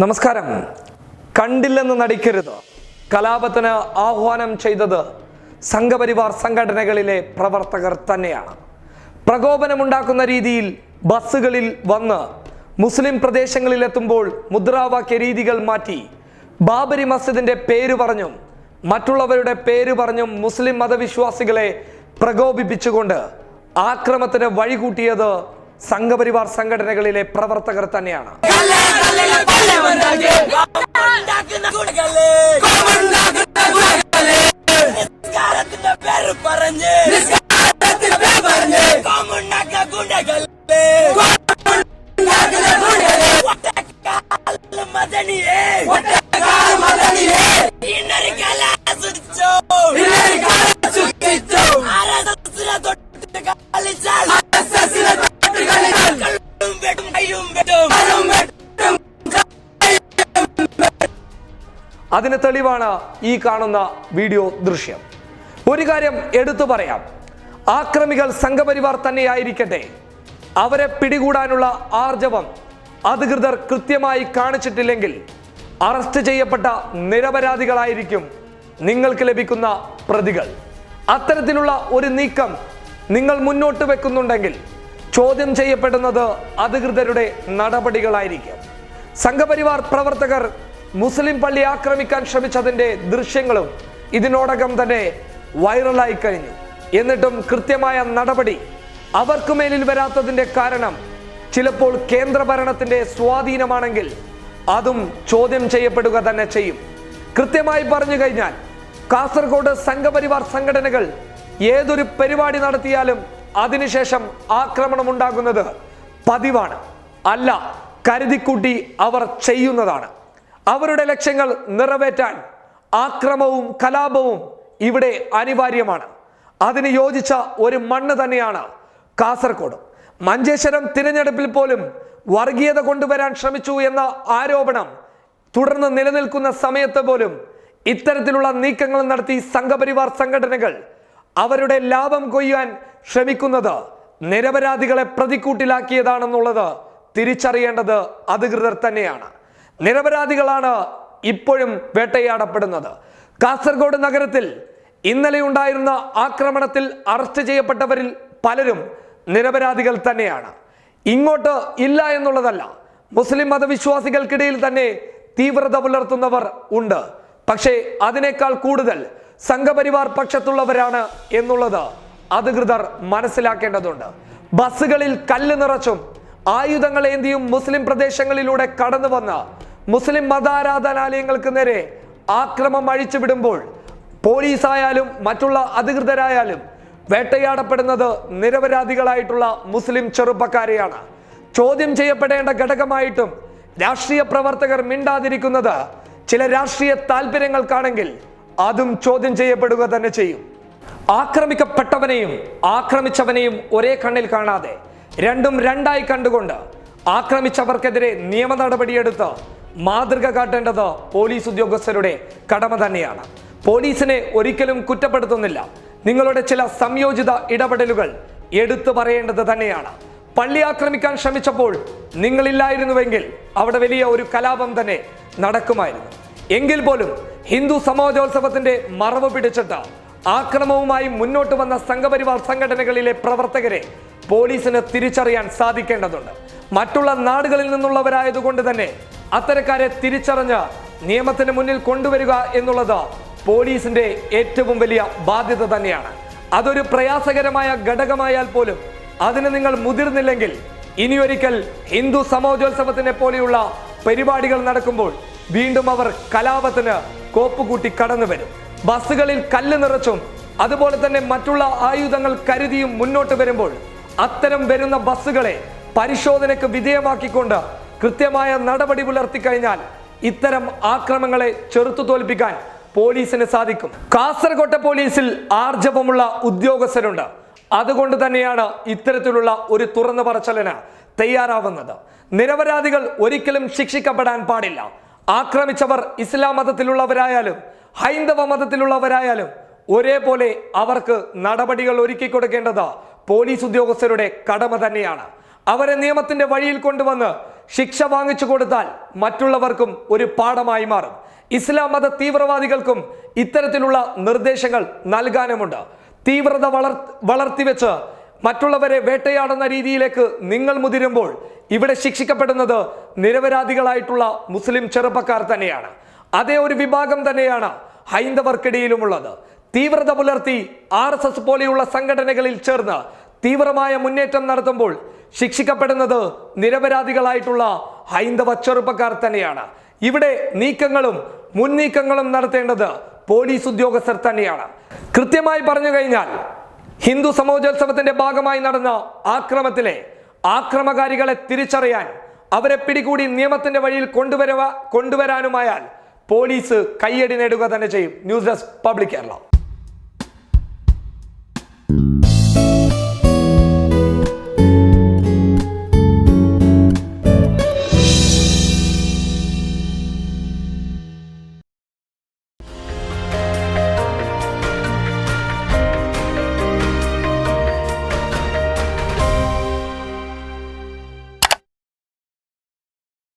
നമസ്കാരം. കണ്ടില്ലെന്ന് നടിക്കരുത്. കലാപത്തിന് ആഹ്വാനം ചെയ്തത് സംഘപരിവാർ സംഘടനകളിലെ പ്രവർത്തകർ തന്നെയാണ്. പ്രകോപനമുണ്ടാക്കുന്ന രീതിയിൽ ബസ്സുകളിൽ വന്ന് മുസ്ലിം പ്രദേശങ്ങളിലെത്തുമ്പോൾ മുദ്രാവാക്യ രീതികൾ മാറ്റി ബാബരി മസ്ജിദിന്റെ പേര് പറഞ്ഞും മറ്റുള്ളവരുടെ പേര് പറഞ്ഞും മുസ്ലിം മതവിശ്വാസികളെ പ്രകോപിപ്പിച്ചുകൊണ്ട് ആക്രമണത്തിന് വഴികൂട്ടിയത് സംഘപരിവാർ സംഘടനകളിലെ പ്രവർത്തകർ തന്നെയാണ്. അതിന് തെളിവാണ് ഈ കാണുന്ന വീഡിയോ ദൃശ്യം. ഒരു കാര്യം എടുത്തു പറയാം, ആക്രമികൾ സംഘപരിവാർ തന്നെയായിരിക്കട്ടെ, അവരെ പിടികൂടാനുള്ള ആർജവം അധികൃതർ കൃത്യമായി കാണിച്ചിട്ടില്ലെങ്കിൽ അറസ്റ്റ് ചെയ്യപ്പെട്ട നിരപരാധികളായിരിക്കും നിങ്ങൾക്ക് ലഭിക്കുന്ന പ്രതികൾ. അത്തരത്തിലുള്ള ഒരു നീക്കം നിങ്ങൾ മുന്നോട്ട് വെക്കുന്നുണ്ടെങ്കിൽ ചോദ്യം ചെയ്യപ്പെടുന്നത് അധികൃതരുടെ നടപടികളായിരിക്കും. സംഘപരിവാർ പ്രവർത്തകർ മുസ്ലിം പള്ളി ആക്രമിക്കാൻ ശ്രമിച്ചതിന്റെ ദൃശ്യങ്ങളും ഇതിനോടകം തന്നെ വൈറലായി കഴിഞ്ഞു. എന്നിട്ടും കൃത്യമായ നടപടി അവർക്ക് മേലിൽ വരാത്തതിന്റെ കാരണം ചിലപ്പോൾ കേന്ദ്ര ഭരണത്തിന്റെ സ്വാധീനമാണെങ്കിൽ അതും ചോദ്യം ചെയ്യപ്പെടുക തന്നെ ചെയ്യും. കൃത്യമായി പറഞ്ഞു കഴിഞ്ഞാൽ കാസർഗോഡ് സംഘപരിവാർ സംഘടനകൾ ഏതൊരു പരിപാടി നടത്തിയാലും അതിനുശേഷം ആക്രമണം ഉണ്ടാകുന്നത് പതിവാണ്, അല്ല കരുതിക്കൂട്ടി അവർ ചെയ്യുന്നതാണ്. അവരുടെ ലക്ഷ്യങ്ങൾ നിറവേറ്റാൻ ആക്രമവും കലാപവും ഇവിടെ അനിവാര്യമാണ്. അതിന് യോജിച്ച ഒരു മണ്ണ് തന്നെയാണ് കാസർഗോഡ്. മഞ്ചേശ്വരം തിരഞ്ഞെടുപ്പിൽ പോലും വർഗീയത കൊണ്ടുവരാൻ ശ്രമിച്ചു എന്ന ആരോപണം തുടർന്ന് നിലനിൽക്കുന്ന സമയത്ത് പോലും ഇത്തരത്തിലുള്ള നീക്കങ്ങൾ നടത്തി സംഘപരിവാർ സംഘടനകൾ അവരുടെ ലാഭം കൊയ്യാൻ ശ്രമിക്കുന്നത് നിരപരാധികളെ പ്രതിക്കൂട്ടിലാക്കിയതാണെന്നുള്ളത് തിരിച്ചറിയേണ്ടത് അധികൃതർ തന്നെയാണ്. നിരപരാധികളാണ് ഇപ്പോഴും വേട്ടയാടപ്പെടുന്നത്. കാസർഗോഡ് നഗരത്തിൽ ഇന്നലെ ഉണ്ടായിരുന്ന ആക്രമണത്തിൽ അറസ്റ്റ് ചെയ്യപ്പെട്ടവരിൽ പലരും നിരപരാധികൾ തന്നെയാണ്. ഇങ്ങോട്ട് ഇല്ല എന്നുള്ളതല്ല, മുസ്ലിം മതവിശ്വാസികൾക്കിടയിൽ തന്നെ തീവ്രത പുലർത്തുന്നവർ ഉണ്ട്. പക്ഷേ അതിനേക്കാൾ കൂടുതൽ സംഘപരിവാർ പക്ഷത്തുള്ളവരാണ് എന്നുള്ളത് അധികൃതർ മനസ്സിലാക്കേണ്ടതുണ്ട്. ബസ്സുകളിൽ കല്ല് നിറച്ചും ആയുധങ്ങളേന്തിയും മുസ്ലിം പ്രദേശങ്ങളിലൂടെ കടന്നു വന്ന് മുസ്ലിം മതാരാധനാലയങ്ങൾക്ക് നേരെ ആക്രമം അഴിച്ചുവിടുമ്പോൾ പോലീസായാലും മറ്റുള്ള അധികൃതരായാലും വേട്ടയാടപ്പെടുന്നത് നിരപരാധികളായിട്ടുള്ള മുസ്ലിം ചെറുപ്പക്കാരെയാണ്. ചോദ്യം ചെയ്യപ്പെടേണ്ട ഘടകമായിട്ടും രാഷ്ട്രീയ പ്രവർത്തകർ മിണ്ടാതിരിക്കുന്നത് ചില രാഷ്ട്രീയ താല്പര്യങ്ങൾക്കാണെങ്കിൽ അതും ചോദ്യം ചെയ്യപ്പെടുക തന്നെ ചെയ്യും. ആക്രമിക്കപ്പെട്ടവനെയും ആക്രമിച്ചവനെയും ഒരേ കണ്ണിൽ കാണാതെ രണ്ടും രണ്ടായി കണ്ടുകൊണ്ട് ആക്രമിച്ചവർക്കെതിരെ നിയമ നടപടിയെടുത്ത് മാതൃക കാട്ടേണ്ടത് പോലീസ് ഉദ്യോഗസ്ഥരുടെ കടമ തന്നെയാണ്. പോലീസിനെ ഒരിക്കലും കുറ്റപ്പെടുത്തുന്നില്ല. നിങ്ങളുടെ ചില സംയോജിത ഇടപെടലുകൾ എടുത്തു പറയേണ്ടത് തന്നെയാണ്. പള്ളി ആക്രമിക്കാൻ ശ്രമിച്ചപ്പോൾ നിങ്ങളില്ലായിരുന്നുവെങ്കിൽ അവിടെ വലിയ ഒരു കലാപം തന്നെ നടക്കുമായിരുന്നു. എങ്കിൽ പോലും ഹിന്ദു സമാജോത്സവത്തിന്റെ മറവ് പിടിച്ചിട്ട് ആക്രമവുമായി മുന്നോട്ട് വന്ന സംഘപരിവാർ സംഘടനകളിലെ പ്രവർത്തകരെ പോലീസിന് തിരിച്ചറിയാൻ സാധിക്കേണ്ടതുണ്ട്. മറ്റുള്ള നാടുകളിൽ നിന്നുള്ളവരായതുകൊണ്ട് തന്നെ അത്തരക്കാരെ തിരിച്ചറിഞ്ഞ് നിയമത്തിന് മുന്നിൽ കൊണ്ടുവരിക എന്നുള്ളത് പോലീസിന്റെ ഏറ്റവും വലിയ ബാധ്യത തന്നെയാണ്. അതൊരു പ്രയാസകരമായ ഘടകമായാൽ പോലും അതിന് നിങ്ങൾ മുതിർന്നില്ലെങ്കിൽ ഇനിയൊരിക്കൽ ഹിന്ദു സമാജോത്സവത്തിനെ പോലെയുള്ള പരിപാടികൾ നടക്കുമ്പോൾ വീണ്ടും അവർ കലാപത്തിന് കോപ്പുകൂട്ടി കടന്നു വരും. ബസ്സുകളിൽ കല്ല് നിറച്ചും അതുപോലെ തന്നെ മറ്റുള്ള ആയുധങ്ങൾ കരുതിയും മുന്നോട്ട് വരുമ്പോൾ അത്തരം വരുന്ന ബസ്സുകളെ പരിശോധനയ്ക്ക് വിധേയമാക്കിക്കൊണ്ട് കൃത്യമായ നടപടി പുലർത്തി കഴിഞ്ഞാൽ ഇത്തരം ആക്രമണങ്ങളെ ചെറുത്തു തോൽപ്പിക്കാൻ പോലീസിന് സാധിക്കും. കാസർഗോട്ടെ പോലീസിൽ ആർജവമുള്ള ഉദ്യോഗസ്ഥരുണ്ട്. അതുകൊണ്ട് തന്നെയാണ് ഇത്തരത്തിലുള്ള ഒരു തുറന്നു പറച്ചിലിന് തയ്യാറാവുന്നത്. നിരപരാധികൾ ഒരിക്കലും ശിക്ഷിക്കപ്പെടാൻ പാടില്ല. ആക്രമിച്ചവർ ഇസ്ലാം മതത്തിലുള്ളവരായാലും ഹൈന്ദവ മതത്തിലുള്ളവരായാലും ഒരേപോലെ അവർക്ക് നടപടികൾ ഒരുക്കി കൊടുക്കേണ്ടത് പോലീസ് ഉദ്യോഗസ്ഥരുടെ കടമ തന്നെയാണ്. അവരെ നിയമത്തിന്റെ വഴിയിൽ കൊണ്ടുവന്ന് ശിക്ഷ വാങ്ങിച്ചു കൊടുത്താൽ മറ്റുള്ളവർക്കും ഒരു പാഠമായി മാറും. ഇസ്ലാം മത തീവ്രവാദികൾക്കും ഇത്തരത്തിലുള്ള നിർദ്ദേശങ്ങൾ നൽകാനുമുണ്ട്. തീവ്രത വളർത്തിവെച്ച് മറ്റുള്ളവരെ വേട്ടയാടുന്ന രീതിയിലേക്ക് നിങ്ങൾ മുതിരുമ്പോൾ ഇവിടെ ശിക്ഷിക്കപ്പെടുന്നത് നിരപരാധികളായിട്ടുള്ള മുസ്ലിം ചെറുപ്പക്കാർ തന്നെയാണ്. അതേ ഒരു വിഭാഗം തന്നെയാണ് ഹൈന്ദവർക്കിടയിലുമുള്ളത്. തീവ്രത പുലർത്തി RSS പോലെയുള്ള സംഘടനകളിൽ ചേർന്ന് തീവ്രമായ മുന്നേറ്റം നടത്തുമ്പോൾ ശിക്ഷിക്കപ്പെടുന്നത് നിരപരാധികളായിട്ടുള്ള ഹൈന്ദവ ചെറുപ്പക്കാർ തന്നെയാണ്. ഇവിടെ നീക്കങ്ങളും മുന്നീക്കങ്ങളും നടത്തേണ്ടത് പോലീസ് ഉദ്യോഗസ്ഥർ തന്നെയാണ്. കൃത്യമായി പറഞ്ഞു കഴിഞ്ഞാൽ ഹിന്ദു സമോജോത്സവത്തിന്റെ ഭാഗമായി നടന്ന ആക്രമണത്തിലെ ആക്രമകാരികളെ തിരിച്ചറിയാൻ, അവരെ പിടികൂടി നിയമത്തിന്റെ വഴിയിൽ കൊണ്ടുവരാനുമായാൽ പോലീസ് കയ്യടി നേടുക തന്നെ ചെയ്യും. News desk public Kerala.